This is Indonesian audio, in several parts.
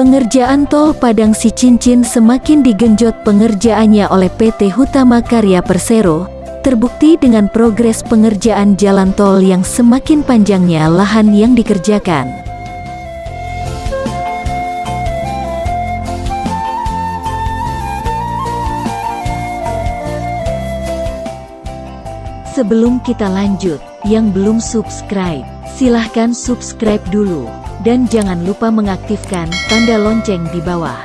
Pengerjaan tol Padang Sicincin semakin digenjot pengerjaannya oleh PT Hutama Karya Persero, terbukti dengan progres pengerjaan jalan tol yang semakin panjangnya lahan yang dikerjakan. Sebelum kita lanjut, yang belum subscribe, silahkan subscribe dulu. Dan jangan lupa mengaktifkan tanda lonceng di bawah,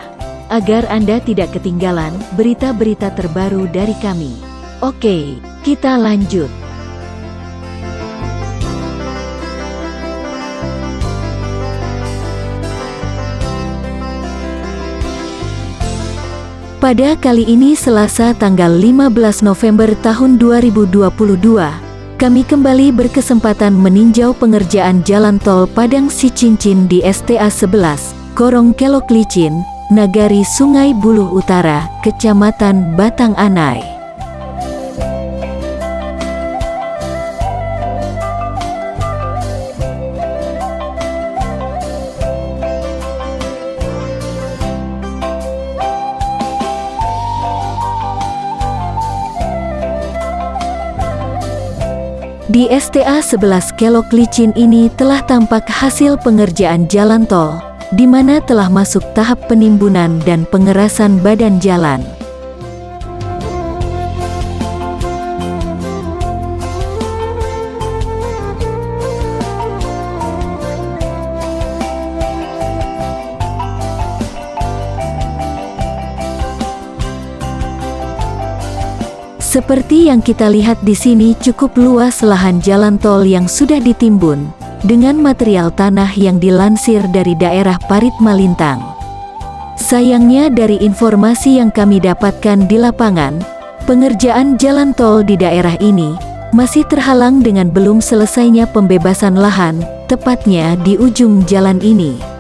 agar Anda tidak ketinggalan berita-berita terbaru dari kami. Oke, kita lanjut. Pada kali ini Selasa tanggal 15 November tahun 2022, kami kembali berkesempatan meninjau pengerjaan jalan tol Padang Sicincin di STA 11, Korong Kelok Licin, Nagari Sungai Buluh Utara, Kecamatan Batang Anai. Di STA 11 Kelok Licin ini telah tampak hasil pengerjaan jalan tol, di mana telah masuk tahap penimbunan dan pengerasan badan jalan. Seperti yang kita lihat di sini, cukup luas lahan jalan tol yang sudah ditimbun dengan material tanah yang dilansir dari daerah Parit Malintang. Sayangnya dari informasi yang kami dapatkan di lapangan, pengerjaan jalan tol di daerah ini masih terhalang dengan belum selesainya pembebasan lahan, tepatnya di ujung jalan ini.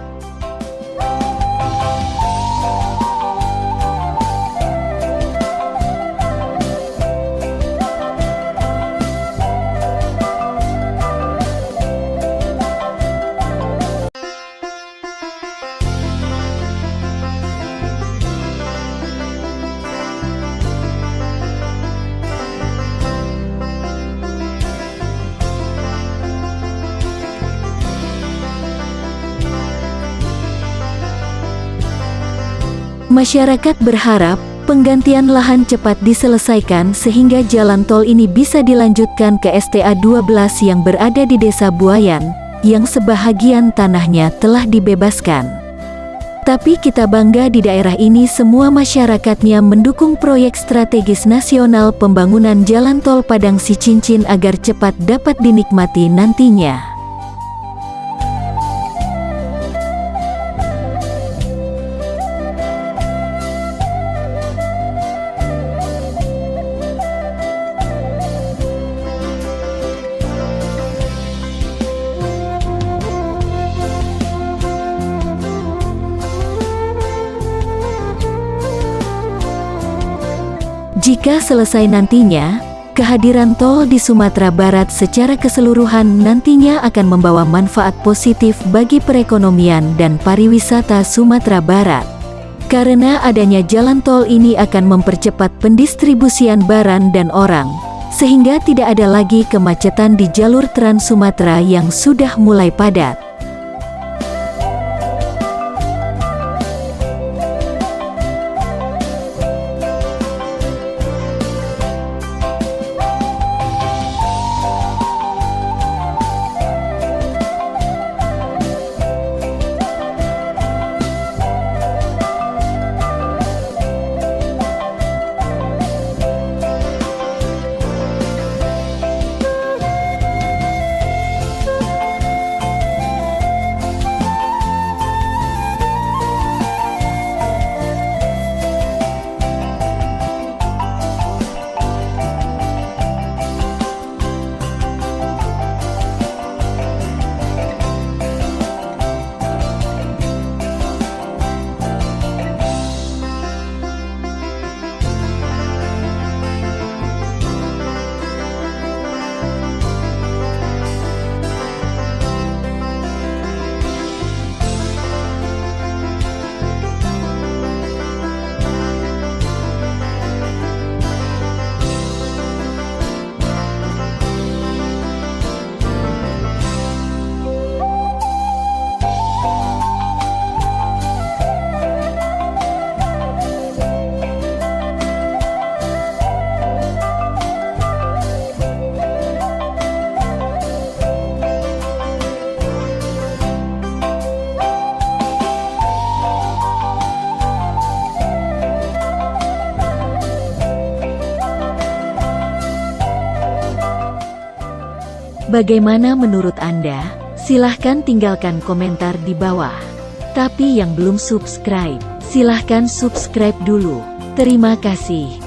Masyarakat berharap penggantian lahan cepat diselesaikan sehingga jalan tol ini bisa dilanjutkan ke STA 12 yang berada di Desa Buayan, yang sebahagian tanahnya telah dibebaskan. Tapi kita bangga di daerah ini semua masyarakatnya mendukung proyek strategis nasional pembangunan jalan tol Padang Sicincin agar cepat dapat dinikmati nantinya. Jika selesai nantinya, kehadiran tol di Sumatera Barat secara keseluruhan nantinya akan membawa manfaat positif bagi perekonomian dan pariwisata Sumatera Barat. Karena adanya jalan tol ini akan mempercepat pendistribusian barang dan orang, sehingga tidak ada lagi kemacetan di jalur Trans Sumatera yang sudah mulai padat. Bagaimana menurut Anda? Silahkan tinggalkan komentar di bawah. Tapi yang belum subscribe, silahkan subscribe dulu. Terima kasih.